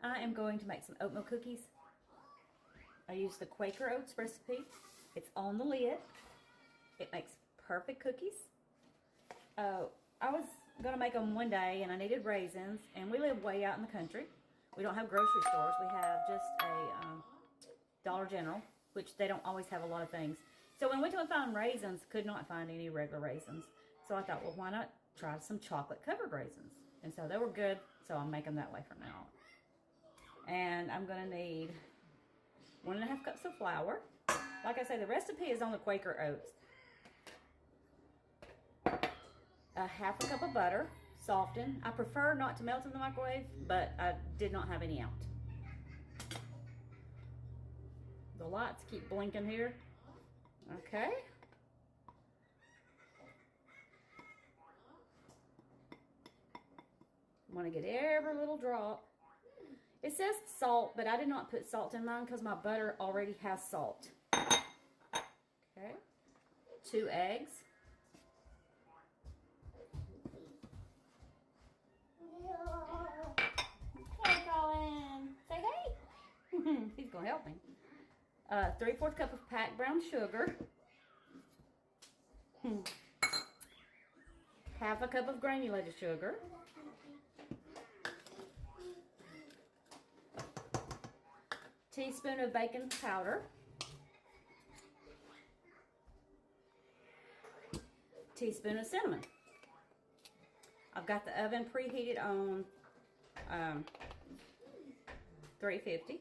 I am going to make some oatmeal cookies. I used the Quaker Oats recipe. It's on the lid. It makes perfect cookies. I was going to make them one day and I needed raisins, and we live way out in the country. We don't have grocery stores. We have just a Dollar General, which they don't always have a lot of things. So when we went to find raisins, could not find any regular raisins. So I thought, well, why not try some chocolate covered raisins? And so they were good, so I'll make them that way from now on. And I'm going to need 1.5 cups of flour. Like I say, the recipe is on the Quaker Oats. A 1/2 cup of butter, softened. I prefer not to melt in the microwave, but I did not have any out. The lights keep blinking here. Okay. I want to get every little drop. It says salt, but I did not put salt in mine because my butter already has salt. Okay. 2 eggs. Hey, Colin. Say hey. He's going to help me. 3/4 cup of packed brown sugar. 1/2 cup of granulated sugar. Teaspoon of baking powder. Teaspoon of cinnamon. I've got the oven preheated on 350.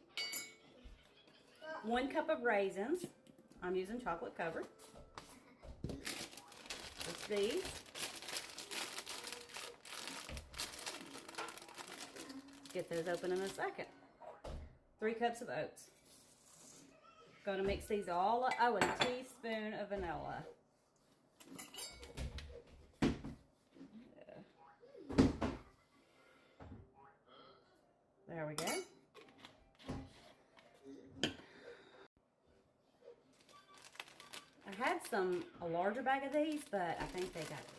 1 cup of raisins. I'm using chocolate covered. Just these. Get those open in a second. 3 cups of oats. Going to mix these all up. Oh, and a teaspoon of vanilla. There we go. I had a larger bag of these, but I think they got it.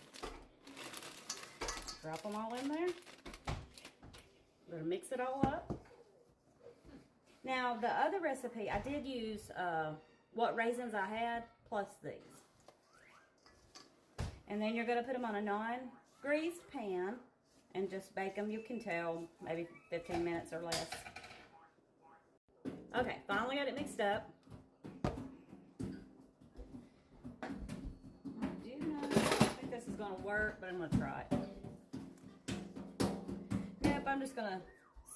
Drop them all in there. We're going to mix it all up. Now, the other recipe, I did use what raisins I had, plus these. And then you're going to put them on a non-greased pan and just bake them. You can tell, maybe 15 minutes or less. Okay, finally got it mixed up. I do not think this is going to work, but I'm going to try it. Yep, I'm just going to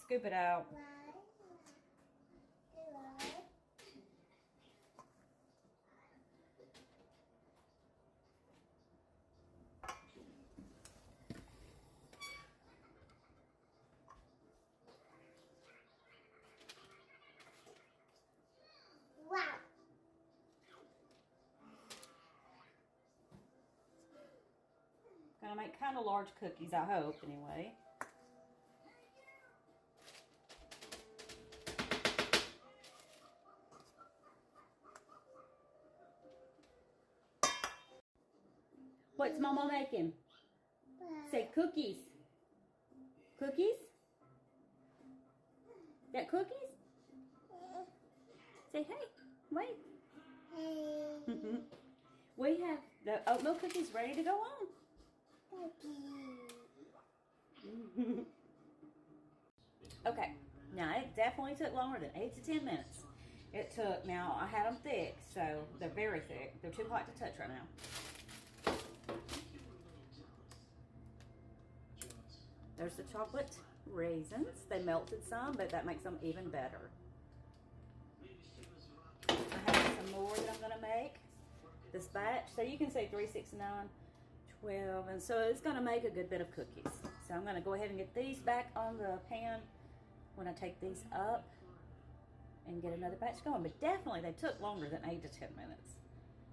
scoop it out. Wow. Gonna make kind of large cookies, I hope, anyway. What's Mama making? Say cookies. Cookies? Got cookies? Say hey. Wait. Hey. We have the oatmeal cookies ready to go on. Okay. Now, it definitely took longer than 8 to 10 minutes. It took, now I had them thick, so they're very thick. They're too hot to touch right now. There's the chocolate raisins. They melted some, but that makes them even better. I have some more that I'm going to make. This batch, so you can say 3, 6, 9, 12, and so it's going to make a good bit of cookies. So I'm going to go ahead and get these back on the pan when I take these up and get another batch going. But definitely they took longer than 8 to 10 minutes.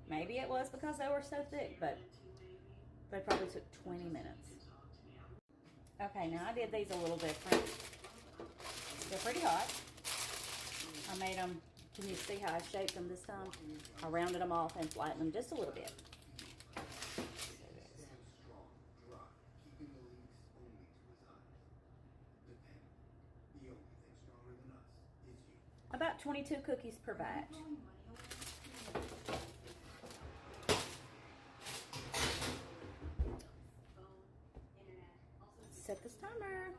Maybe it was because they were so thick, but they probably took 20 minutes. Okay, now I did these a little different. They're pretty hot. I made them, can you see how I shaped them this time? I rounded them off and flattened them just a little bit. about 22 cookies per batch. Set this timer.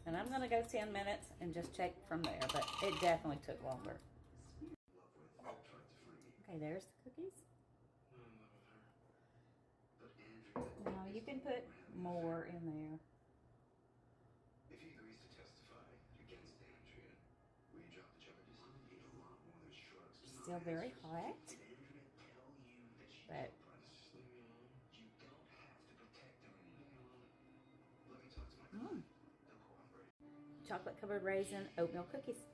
And I'm going to go 10 minutes and just check from there, but it definitely took longer. Okay, there's the cookies. Now you can put more in there. If he agrees to testify against Andrea, will you drop the charges? Need a lot more than shrugs. Still very hot. Did Andrea tell you that she But killed Price? You don't have to protect him. Let me talk to my client. They'll cooperate. chocolate covered raisin oatmeal cookies.